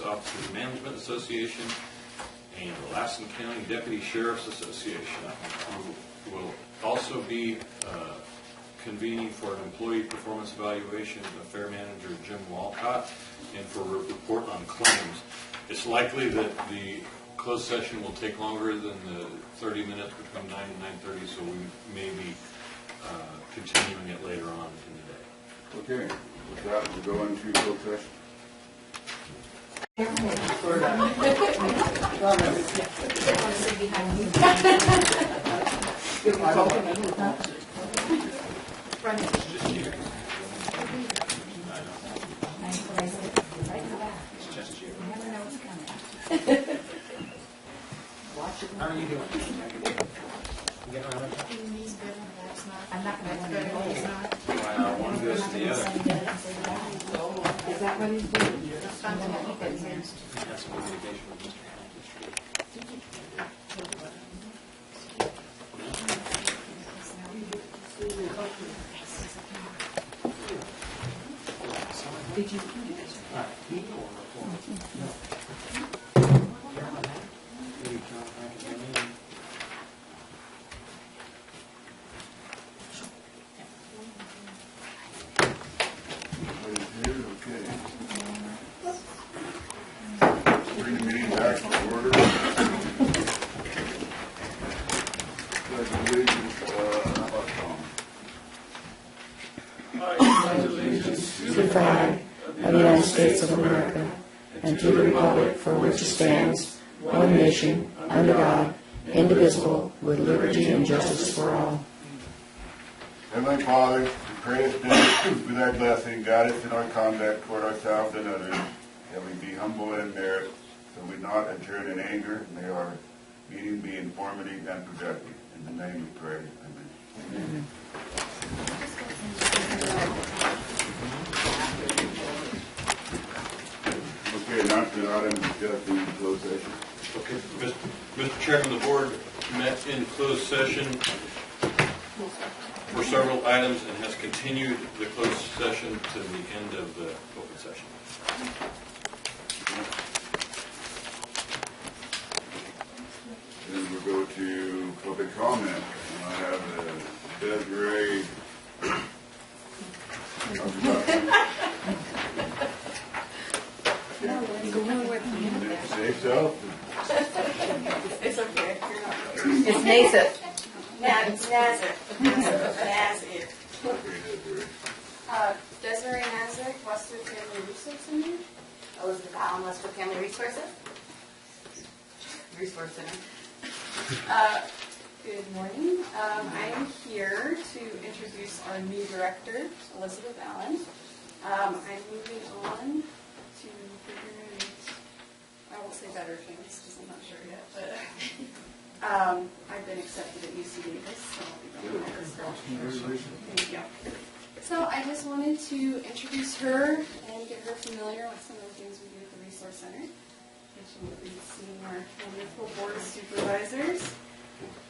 Officers Management Association and the Lassen County Deputy Sheriff's Association. Will also be convening for an employee performance evaluation of Fair Manager Jim Walcott and for a report on claims. It's likely that the closed session will take longer than the 30 minutes between 9 and 9:30, so we may be continuing it later on in the day. Okay, with that, we'll go into closed session. How are you doing? You getting around okay? I'm not going to go. One goes to the other. Is that what he's doing? That's some communication with Mr. Did you? Bring the meeting back to order. To the flag of the United States of America and to the republic for which it stands, one nation, under God, indivisible, with liberty and justice for all. Heavenly Father, we pray this day with thy blessing, guide us in our conduct toward ourselves and others, that we be humble and merit, so we not adjourn in anger. May our meeting be informative and productive. In the name we pray. Amen. Amen. Okay, announcement item discussed in closed session. Okay, Mr. Chairman, the board met in closed session for several items and has continued the closed session to the end of the open session. Then we'll go to public comment. I have Desiree. Say so. It's okay. It's Nathan. Nazir. Okay, Desiree. Desiree Nazir, Westwood Family Resource Center. Elizabeth Allen, Westwood Family Resource Center. Good morning. I am here to introduce our new director, Elizabeth Allen. I'm moving on to bigger and, I won't say better things because I'm not sure yet, but I've been accepted at UC Davis, so I'll be going there this fall. Thank you. So I just wanted to introduce her and get her familiar with some of the things we do at the Resource Center. She will be seeing our wonderful board of supervisors.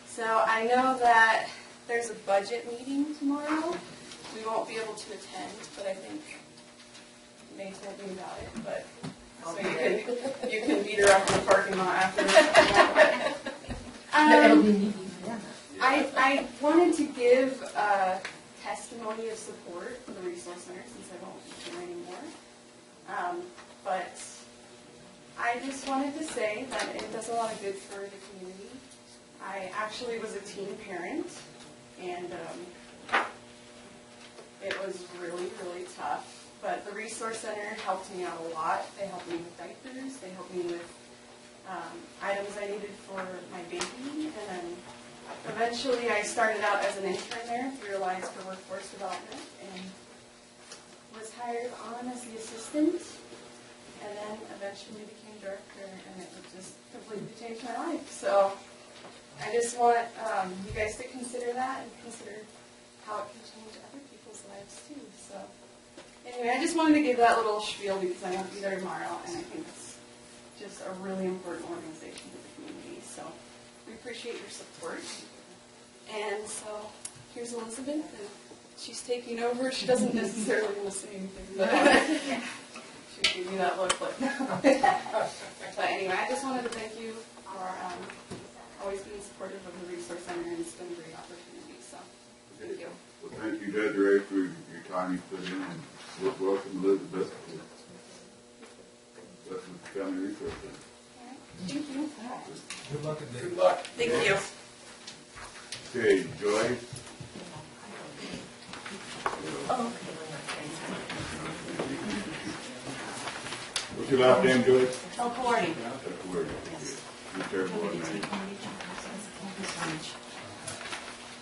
So I know that there's a budget meeting tomorrow. We won't be able to attend, but I think they told me about it. But so you can beat her up in the parking lot afterwards. I wanted to give a testimony of support for the Resource Center since I won't be here anymore. But I just wanted to say that it does a lot of good for the community. I actually was a teen parent, and it was really, really tough. But the Resource Center helped me out a lot. They helped me with diapers. They helped me with items I needed for my baby. And then eventually I started out as an intern there through Alliance for Workforce Development and was hired on as the assistant. And then eventually became director, and it just completely changed my life. So I just want you guys to consider that and consider how it can change other people's lives too. So anyway, I just wanted to give that little spiel because I won't be there tomorrow, and I think it's just a really important organization to the community. So we appreciate your support. And so here's Elizabeth, and she's taking over. She doesn't necessarily want to say anything, but she'll give you that look like Thank you. Well, thank you, Desiree, for your time you put in, and welcome Elizabeth to Lassen Family Resource Center. Thank you. Good luck and Good luck. Thank you. Okay, Joy? What's your last name, Joy? Oh, Corey. That's word. Be careful on that.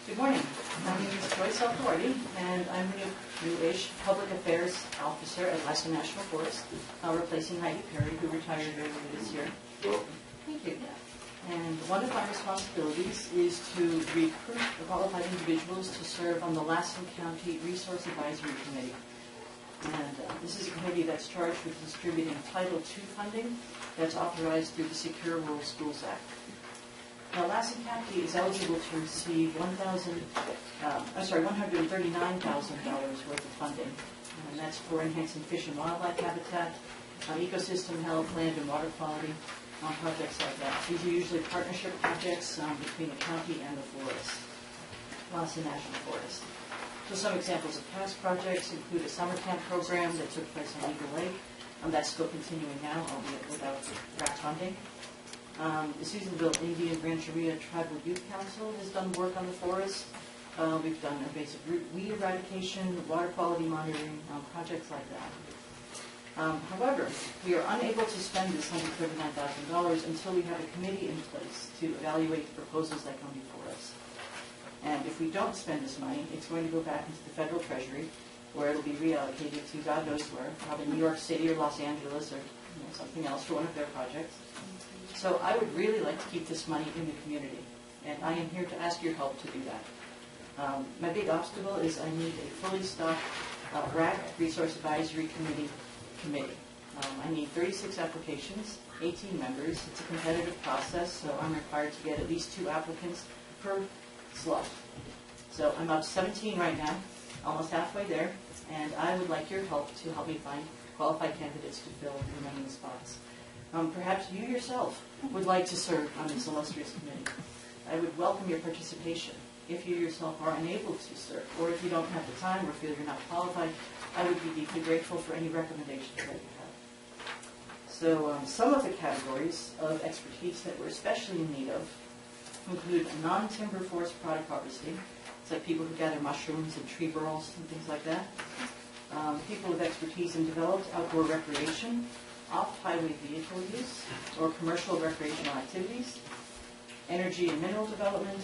Good morning. My name is Joyce Alcorti, and I'm the new-ish public affairs officer at Lassen National Forest, replacing Heidi Perry, who retired earlier this year. Welcome. Thank you. And one of my responsibilities is to recruit qualified individuals to serve on the Lassen County Resource Advisory Committee. And this is a committee that's charged with distributing Title II funding that's authorized through the Secure Rural Schools Act. Now, Lassen County is eligible to receive $139,000 worth of funding, and that's for enhancing fish and wildlife habitat, ecosystem health, land and water quality, projects like that. These are usually partnership projects between the county and the forest, Lassen National Forest. So some examples of past projects include a summer camp program that took place on Eagle Lake. That's still continuing now, albeit without RAC funding. The Susanville Indian Rancheria Tribal Youth Council has done work on the forest. We've done invasive weed eradication, water quality monitoring, projects like that. However, we are unable to spend this $139,000 until we have a committee in place to evaluate the proposals that come before us. And if we don't spend this money, it's going to go back into the federal treasury, where it'll be reallocated to God knows where, probably New York City or Los Angeles or something else for one of their projects. So I would really like to keep this money in the community, and I am here to ask your help to do that. My big obstacle is I need a fully stocked RAC, Resource Advisory Committee. I need 36 applications, 18 members. It's a competitive process, so I'm required to get at least 2 applicants per slot. So I'm up 17 right now, almost halfway there, and I would like your help to help me find qualified candidates to fill the remaining spots. Perhaps you yourself would like to serve on this illustrious committee. I would welcome your participation. If you yourself are unable to serve, or if you don't have the time or feel you're not qualified, I would be deeply grateful for any recommendations that you have. So some of the categories of expertise that we're especially in need of include non-timber forest product harvesting. It's like people who gather mushrooms and tree burls and things like that. People with expertise in developed outdoor recreation, off-highway vehicle use, or commercial recreational activities, energy and mineral development,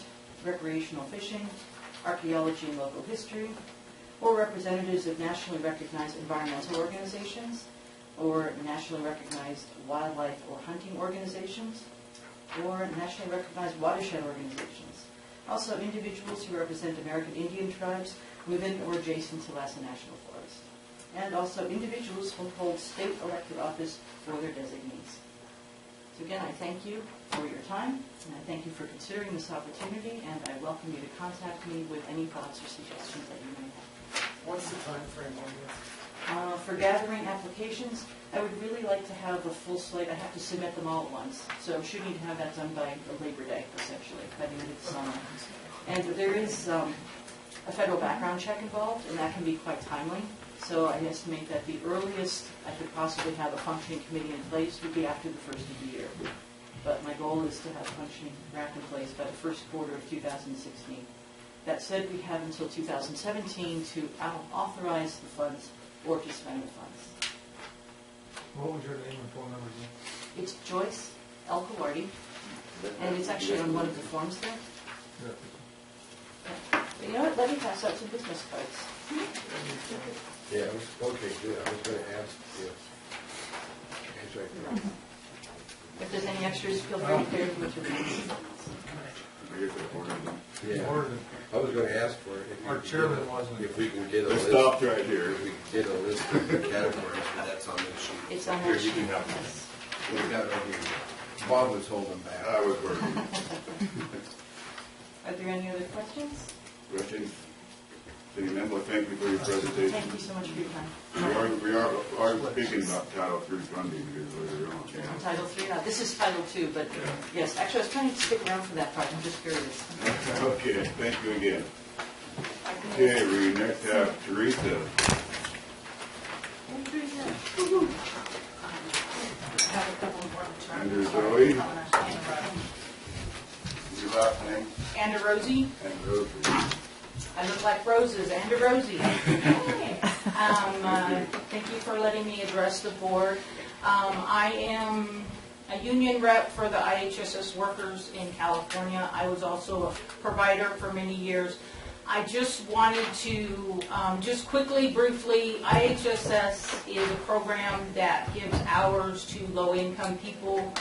recreational fishing, archaeology and local history, or representatives of nationally recognized environmental organizations, or nationally recognized wildlife or hunting organizations, or nationally recognized watershed organizations. Also, individuals who represent American Indian tribes within or adjacent to Lassen National Forest. And also individuals who hold state elected office for their designees. So again, I thank you for your time, and I thank you for considering this opportunity, and I welcome you to contact me with any thoughts or suggestions that you may have. What's the time frame on this? For gathering applications, I would really like to have a full slate. I have to submit them all at once, so I'm shooting to have that done by Labor Day, essentially, by the end of the summer. And there is a federal background check involved, and that can be quite timely. So I estimate that the earliest I could possibly have a functioning committee in place would be after the first of the year. But my goal is to have functioning RAC in place by the first quarter of 2016. That said, we have until 2017 to authorize the funds or to spend the funds. What was your name and phone number again? It's Joyce Alcorti, and it's actually on one of the forms there. But you know what? Let me pass out some business cards. Yeah, okay, good. I was going to ask if, it's right there. If there's any extras, feel free to carry them with you. Yeah, Or I was going to ask for it. our chairman wasn't. If we can get a It list. stopped right here. If we can get a list of the categories, but that's on the sheet. It's on Here, that you sheet. can have it. Yes. We got it right here. Bob was holding back. I was working. Are there any other questions? Questions? City member, thank you for your presentation. Thank you so much for your time. We are speaking about Title III funding here later on. Title III, this is Title II, but yes, actually I was trying to stick around for that part. I'm just curious. Okay, thank you again. Okay, we next have Teresa. Have a couple more to try. And there's Zoe. Your last name? And a Rosie. And Rosie. I look like roses, and a Rosie. Thank you for letting me address the board. I am a union rep for the IHSS workers in California. I was also a provider for many years. I just wanted to, just quickly, briefly, IHSS is a program that gives hours to low-income people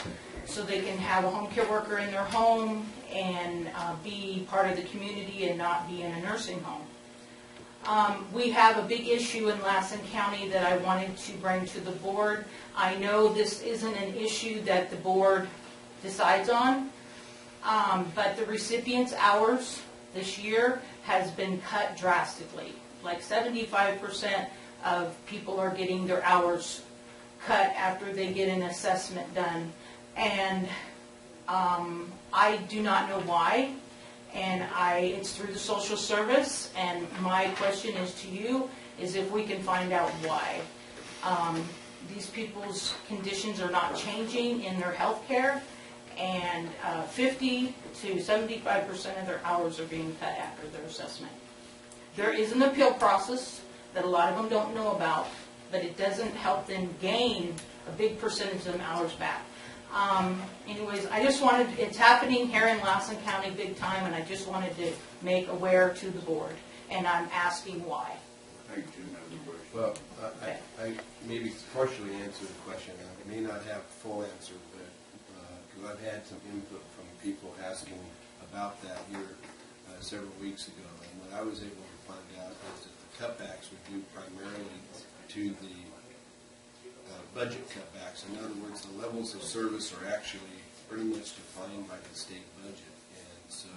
so they can have a home care worker in their home and be part of the community and not be in a nursing home. We have a big issue in Lassen County that I wanted to bring to the board. I know this isn't an issue that the board decides on, but the recipients' hours this year has been cut drastically. Like 75% of people are getting their hours cut after they get an assessment done. And I do not know why, and it's through the social service, and my question is to you, is if we can find out why. These people's conditions are not changing in their health care, and 50 to 75% of their hours are being cut after their assessment. There is an appeal process that a lot of them don't know about, but it doesn't help them gain a big percentage of them hours back. Anyways, I just wanted, it's happening here in Lassen County big time, and I just wanted to make aware to the board, and I'm asking why. Thank you, Madam Bush. Well, I maybe partially answer the question. I may not have a full answer, but because I've had some input from people asking about that here several weeks ago, and what I was able to find out is that the cutbacks were due primarily to the budget cutbacks. In other words, the levels of service are actually pretty much defined by the state budget, and so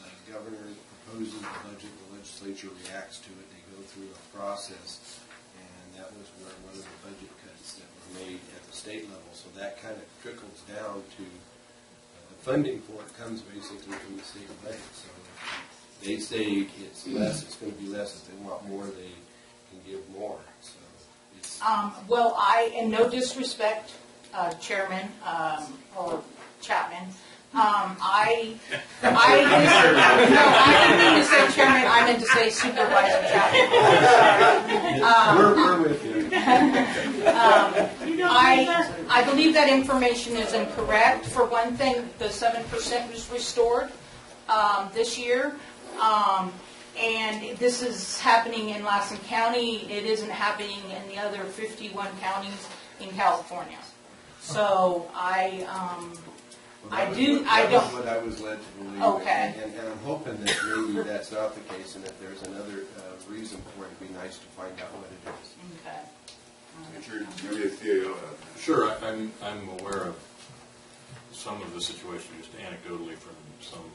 the governor proposes the budget, the legislature reacts to it, they go through a process, and that was where one of the budget cuts that were made at the state level. So that kind of trickles down to the funding for it comes basically from the state budget. So if they say it's less, it's going to be less. If they want more, they can give more. So it's Well, in no disrespect, Chairman or Chapman, I didn't mean to say Chairman, I meant to say Supervisor Chapman. we're with you. I believe that information is incorrect. For one thing, the 7% was restored this year. And this is happening in Lassen County. It isn't happening in the other 51 counties in California. So That was what I was led to believe. Okay. And I'm hoping that maybe that's not the case, and if there's another reason for it, it'd be nice to find out what it is. Okay. Richard, maybe a CAO. Sure, I'm aware of some of the situation, just anecdotally from some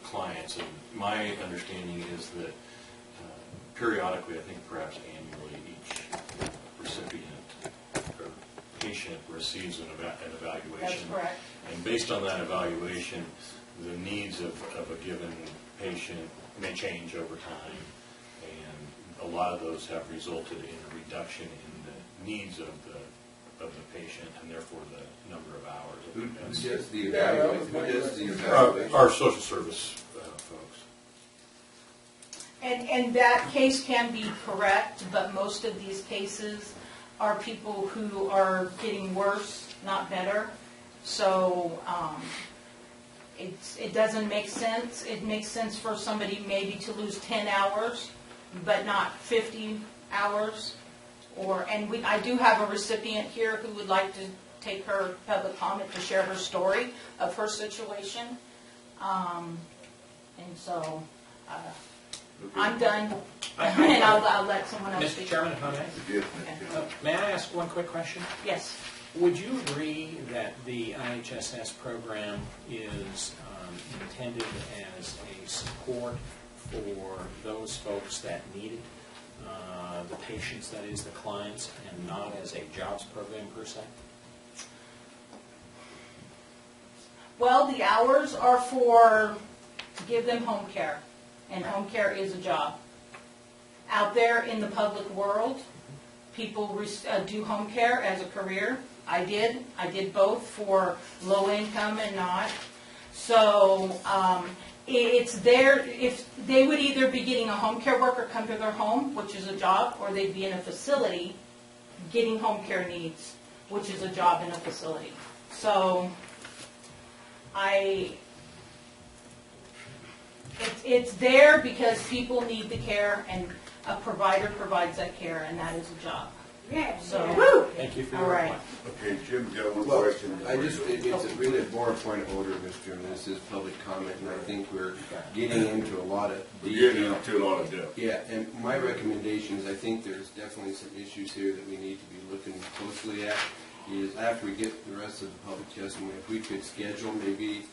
clients, and my understanding is that periodically, I think perhaps annually, each recipient or patient receives an evaluation. That's correct. And based on that evaluation, the needs of a given patient may change over time, and a lot of those have resulted in a reduction in the needs of the patient, and therefore the number of hours. Who does the evaluation? Who does the evaluation? Our social service folks. And that case can be correct, but most of these cases are people who are getting worse, not better. So it doesn't make sense. It makes sense for somebody maybe to lose 10 hours, but not 50 hours. I do have a recipient here who would like to take her public comment to share her story of her situation. And so I'm done, and I'll let someone else Mr. speak. Chairman, if I may? Yes, May I ask one quick question? Yes. Would you agree that the IHSS program is intended as a support for those folks that need it, the patients, that is, the clients, and not as a jobs program per se? Well, the hours are to give them home care and home care is a job. Out there in the public world, people do home care as a career. I did both for low income and not. So it's there. If they would either be getting a home care worker come to their home, which is a job, or they'd be in a facility getting home care needs, which is a job in a facility. So it's there because people need the care, and a provider provides that care, and that is a job. Yeah. So, Thank you for all your right. reply. Okay, Jim's got one Well, question. it's really a more point of order, Mr. Chairman. This is public comment, and I think we're getting into a lot of We're getting detail. into a lot of depth. Yeah, and my recommendation is, I think there's definitely some issues here that we need to be looking closely at, is after we get the rest of the public testimony, if we could schedule maybe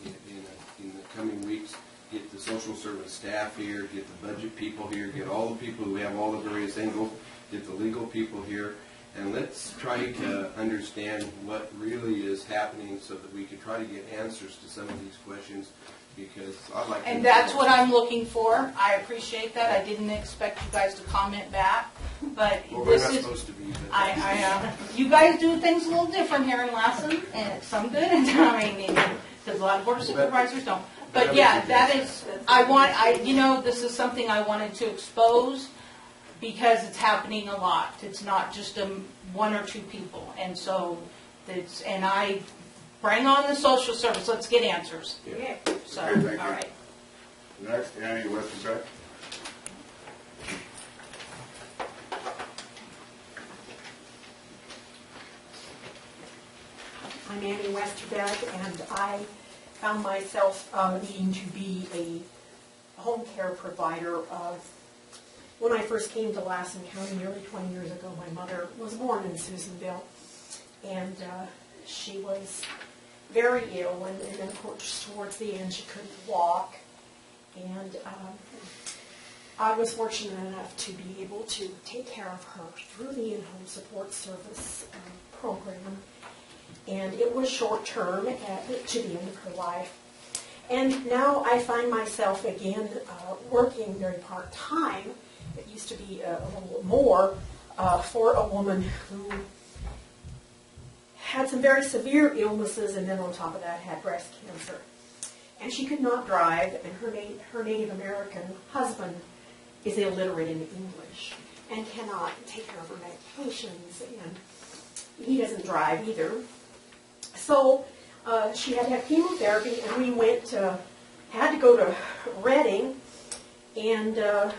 in the coming weeks, get the social service staff here, get the budget people here, get all the people who have all the various angles, get the legal people here, and let's try to understand what really is happening so that we can try to get answers to some of these questions, because I'd like to... And that's what I'm looking for. I appreciate that. I didn't expect you guys to comment back, but Well, we're this not is... supposed to be, but... you guys do things a little different here in Lassen, and some good and because a lot of board of supervisors don't. But yeah, that is, this is something I wanted to expose because it's happening a lot. It's not just one or two people. And so, and I bring on the social service. Let's get answers. Yeah. So, Okay, thank you. all right. Next, Annie Westerbeck. I'm Annie Westerbeck, and I found myself needing to be a home care provider. When I first came to Lassen County nearly 20 years ago, my mother was born in Susanville, and she was very ill, and then of course towards the end she couldn't walk, and I was fortunate enough to be able to take care of her through the in-home support service program, and it was short-term to the end of her life. And now I find myself again working very part-time. It used to be a little more for a woman who had some very severe illnesses, and then on top of that had breast cancer. And she could not drive, and her Native American husband is illiterate in English and cannot take care of her medications, and he doesn't drive either. So she had to have chemotherapy, and we had to go to Reading, and of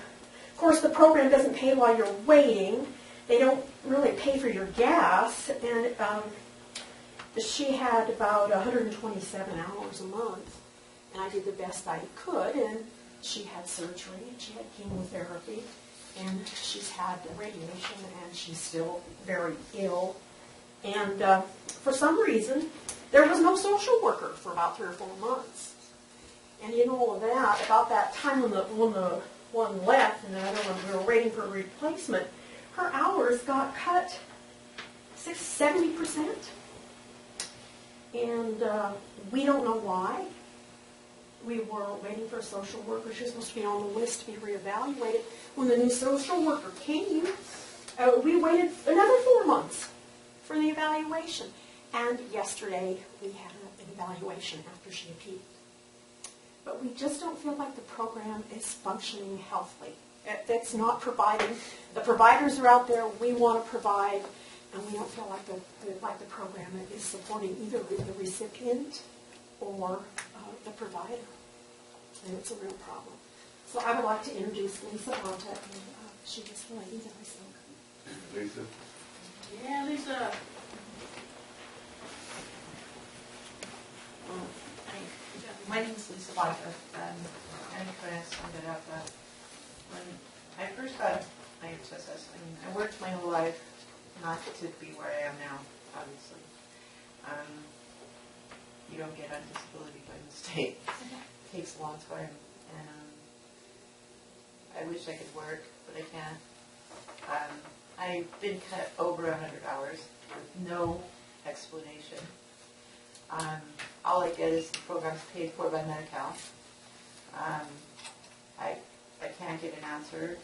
course the program doesn't pay while you're waiting. They don't really pay for your gas, and she had about 127 hours a month, and I did the best I could, and she had surgery, and she had chemotherapy, and she's had radiation, and she's still very ill. And for some reason, there was no social worker for about 3 or 4 months. And in all of that, about that time when the one left, and the other one we were waiting for a replacement, her hours got cut 70%. And we don't know why. We were waiting for a social worker. She was supposed to be on the list to be reevaluated. When the new social worker came, we waited another 4 months for the evaluation. And yesterday we had an evaluation after she appealed. But we just don't feel like the program is functioning healthily. It's not providing. The providers are out there. We want to provide, and we don't feel like the program is supporting either the recipient or the provider. And it's a real problem. So I would like to introduce Lisa Bonta, and she was the lady that I spoke. Lisa? Yeah, Lisa. My name is Lisa Bonta. I'm going to sum it up. When I first got IHSS, I worked my whole life not to be where I am now, obviously. You don't get on disability by mistake. It takes a long time. And I wish I could work, but I can't. I've been cut over 100 hours with no explanation. All I get is the program's paid for by Medi-Cal. I can't get an answer.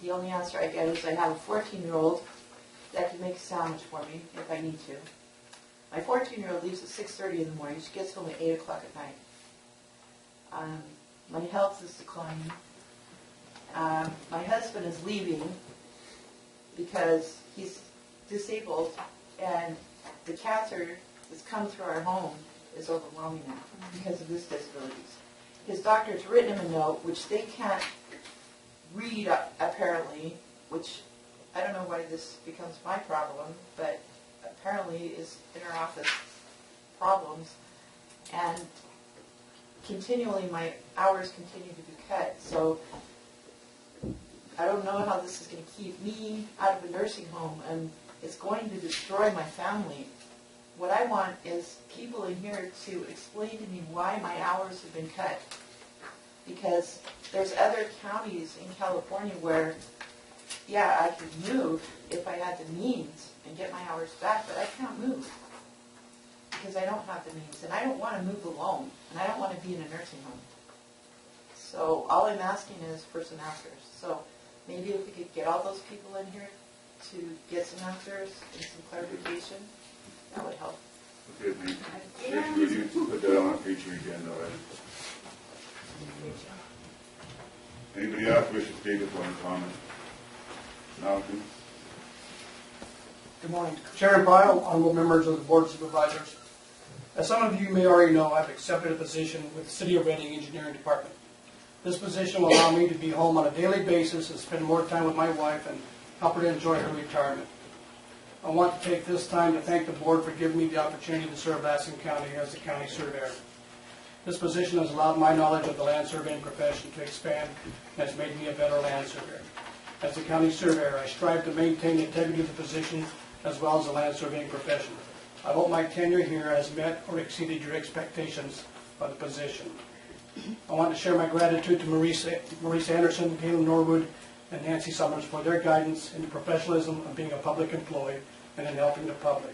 The only answer I get is I have a 14-year-old that can make a sandwich for me if I need to. My 14-year-old leaves at 6:30 in the morning. She gets home at 8 o'clock at night. My health is declining. My husband is leaving because he's disabled, and the cancer that's come through our home is overwhelming now because of his disabilities. His doctor's written him a note, which they can't read apparently, which I don't know why this becomes my problem, but apparently is in our office problems. And continually my hours continue to be cut. So I don't know how this is going to keep me out of a nursing home, and it's going to destroy my family. What I want is people in here to explain to me why my hours have been cut. Because there's other counties in California where, yeah, I could move if I had the means and get my hours back, but I can't move because I don't have the means, and I don't want to move alone, and I don't want to be in a nursing home. So all I'm asking is for some answers. So maybe if we could get all those people in here to get some answers and some clarification, that would help. Okay, maybe you put that on a future agenda. Anybody else wish to state a point of comment? Malcolm? Good morning. Chairman Bile, honorable members of the Board of Supervisors. As some of you may already know, I've accepted a position with the City of Reading Engineering Department. This position will allow me to be home on a daily basis and spend more time with my wife and help her to enjoy her retirement. I want to take this time to thank the board for giving me the opportunity to serve Lassen County as the county surveyor. This position has allowed my knowledge of the land surveying profession to expand and has made me a better land surveyor. As the county surveyor, I strive to maintain the integrity of the position as well as the land surveying profession. I hope my tenure here has met or exceeded your expectations of the position. I want to share my gratitude to Maurice Anderson, Galen Norwood, and Nancy Summers for their guidance in the professionalism of being a public employee and in helping the public.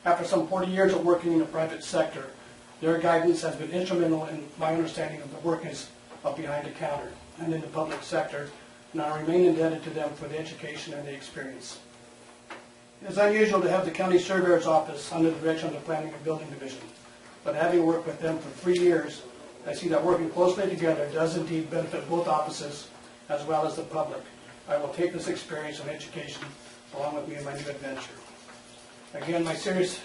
After some 40 years of working in the private sector, their guidance has been instrumental in my understanding of the workings of behind the counter and in the public sector, and I remain indebted to them for the education and the experience. It is unusual to have the county surveyor's office under the direction of the Planning and Building Division, but having worked with them for 3 years, I see that working closely together does indeed benefit both offices as well as the public. I will take this experience and education along with me in my new adventure. Again, my serious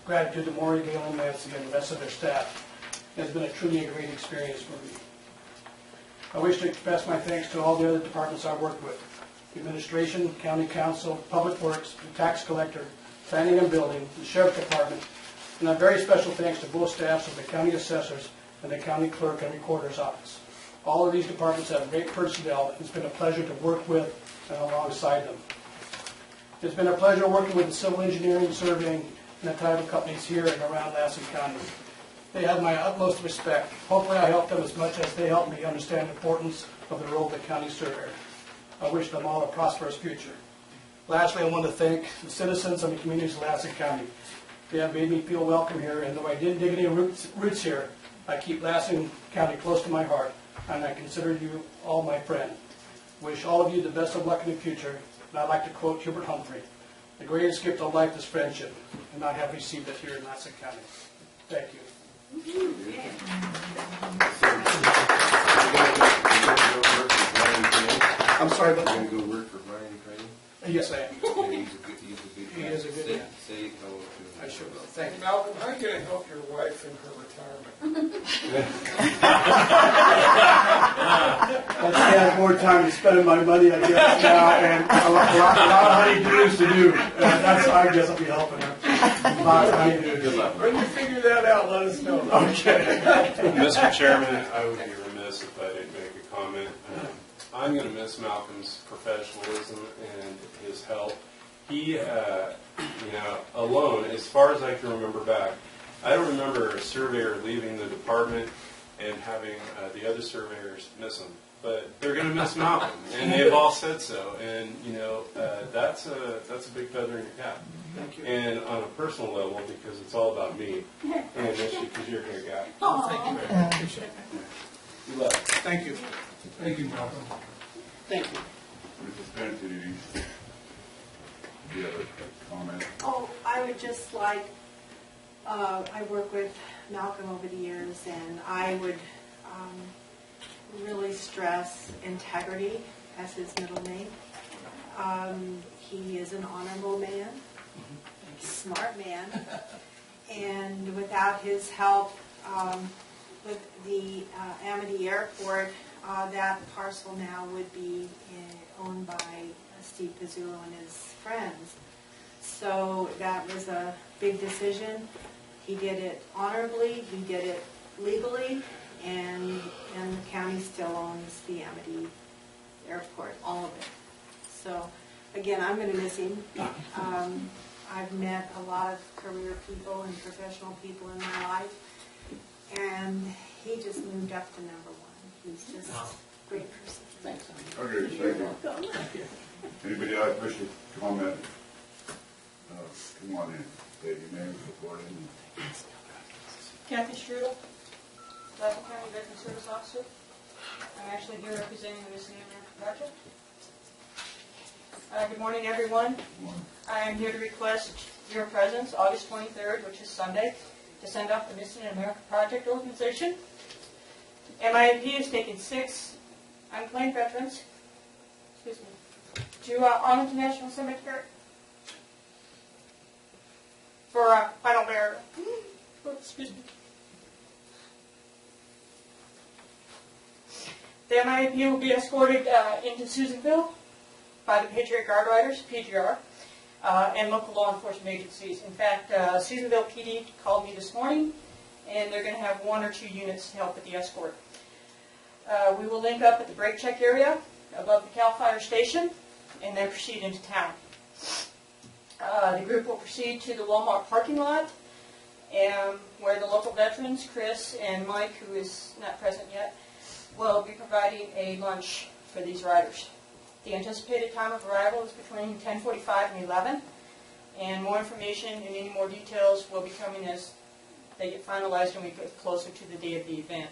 gratitude to Maury, Galen, Nancy, and the rest of their staff. It has been a truly great experience for me. I wish to express my thanks to all the other departments I work with: the administration, county council, public works, the tax collector, planning and building, the sheriff's department, and a very special thanks to both staffs of the county assessors and the county clerk and recorder's office. All of these departments have great personnel, and it's been a pleasure to work with and alongside them. It's been a pleasure working with the civil engineering, surveying, and the title companies here and around Lassen County. They have my utmost respect. Hopefully I help them as much as they help me understand the importance of the role of the county surveyor. I wish them all a prosperous future. Lastly, I want to thank the citizens and the communities of Lassen County. They have made me feel welcome here, and though I didn't dig any roots here, I keep Lassen County close to my heart, and I consider you all my friend. Wish all of you the best of luck in the future, and I'd like to quote Hubert Humphrey: "The greatest gift of life is friendship, and I have received it here in Lassen County." Thank you. I'm sorry, but You're going to go work for Brian Crane? yes, I am. Yeah, he's a good He guy. is a good man. Say hello to him. I sure will. Thank you. Malcolm, how are you going to help your wife in her retirement? She has more time to spend my money, I guess, now, and a lot of honeydews to do. That's, I guess, I'll be helping her. A lot of honeydews. When you figure that out, let us know. Okay. Mr. Chairman, I would be remiss if I didn't make a comment. I'm going to miss Malcolm's professionalism and his help. He, alone, as far as I can remember back, I don't remember a surveyor leaving the department and having the other surveyors miss him. But they're going to miss Malcolm, and they've all said so. And that's a big feather in your cap. Thank you. And on a personal level, because it's all about me, and because you're a great guy. Thank you very much. Appreciate it. Good luck. Thank you. Thank you, Malcolm. Thank you. Mrs. Spencer, do you have a comment? Oh, I would just like, I work with Malcolm over the years, and I would really stress integrity as his middle name. He is an honorable man, smart man, and without his help with the Amity Airport, that parcel now would be owned by Steve Pizzulo and his friends. So that was a big decision. He did it honorably, he did it legally, and the county still owns the Amity Airport, all of it. So, again, I'm going to miss him. I've met a lot of career people and professional people in my life, and he just moved up to number one. He's just a great person. Thanks. Okay, thank you. Anybody else wish to comment? Come on in. State your name, report in. Kathy Strudel, Lassen County Veteran Service Officer. I'm actually here representing the Missing America Project. Good morning, everyone. I am here to request your presence August 23rd, which is Sunday, to send off the Missing America Project organization. MIAP has taken 6 unclaimed veterans, to Arlington National Cemetery for final burial. Excuse me. The MIAP will be escorted into Susanville by the Patriot Guard Riders, PGR, and local law enforcement agencies. In fact, Susanville PD called me this morning, and they're going to have 1 or 2 units to help with the escort. We will link up at the brake check area above the CAL FIRE station, and then proceed into town. The group will proceed to the Walmart parking lot, where the local veterans, Chris and Mike, who is not present yet, will be providing a lunch for these riders. The anticipated time of arrival is between 10:45 and 11, and more information and any more details will be coming as they get finalized and we get closer to the day of the event.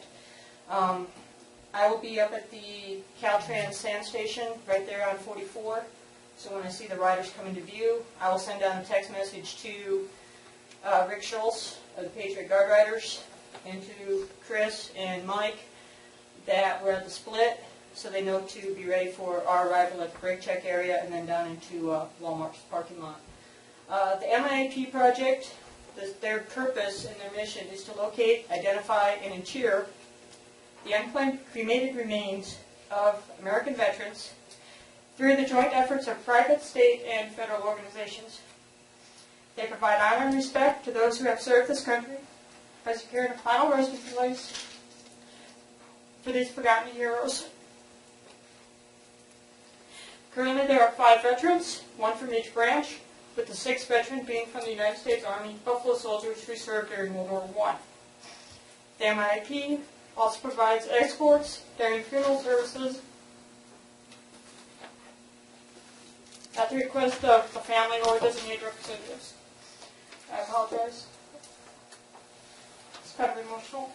I will be up at the Caltrans sand station right there on 44, so when I see the riders come into view, I will send down a text message to Rick Schultz of the Patriot Guard Riders and to Chris and Mike that we're at the split, so they know to be ready for our arrival at the brake check area and then down into Walmart's parking lot. The MIAP project, their purpose and their mission is to locate, identify, and interre the unclaimed cremated remains of American veterans through the joint efforts of private, state, and federal organizations. They provide honor and respect to those who have served this country by securing a final resting place for these forgotten heroes. Currently there are 5 veterans, 1 from each branch, with the 6th veteran being from the United States Army Buffalo Soldiers who served during World War I. The MIAP also provides escorts during funeral services at the request of the family or designated representatives. I apologize. It's kind of emotional.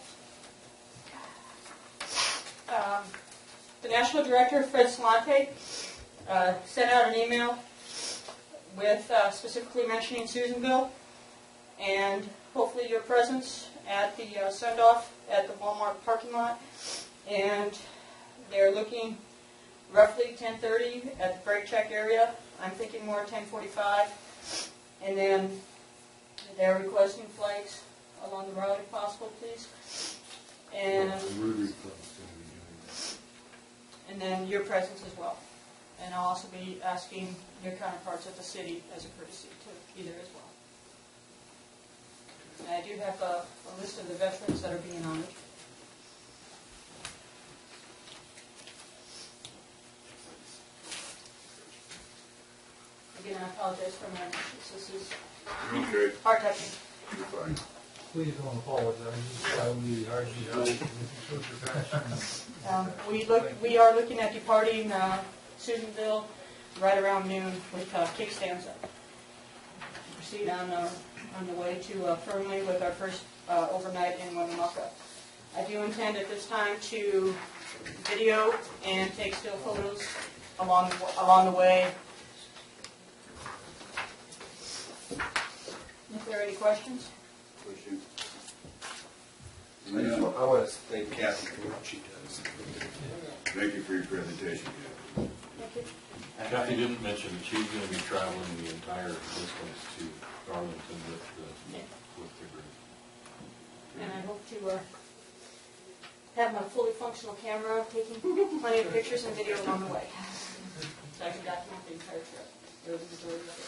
The National Director, Fred Salante, sent out an email with specifically mentioning Susanville, and hopefully your presence at the send-off at the Walmart parking lot. And they're looking roughly 10:30 at the brake check area. I'm thinking more 10:45. And then they're requesting flags along the road if possible, please. And then your presence as well. And I'll also be asking your counterparts at the city as a courtesy to be there as well. And I do have a list of the veterans that are being honored. Again, I apologize for my emotions. This is Okay. heart-touching. You're fine. Please don't apologize. We are We are looking at departing Susanville right around noon with kickstands up. Proceed on the way to Fernley with our first overnight in Winnemucca. I do intend at this time to video and take still photos along the way. If there are any questions? I want to thank Kathy for what she does. Thank you for your presentation. Kathy didn't mention that she's going to be traveling the entire distance to Darlington with the group. And I hope to have my fully functional camera taking plenty of pictures and video along the way. So I can document the entire trip, or the majority of it.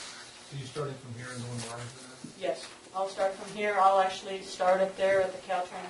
So you starting from here and going to Arlington? Yes, I'll start from here. I'll actually start up there at the Caltrans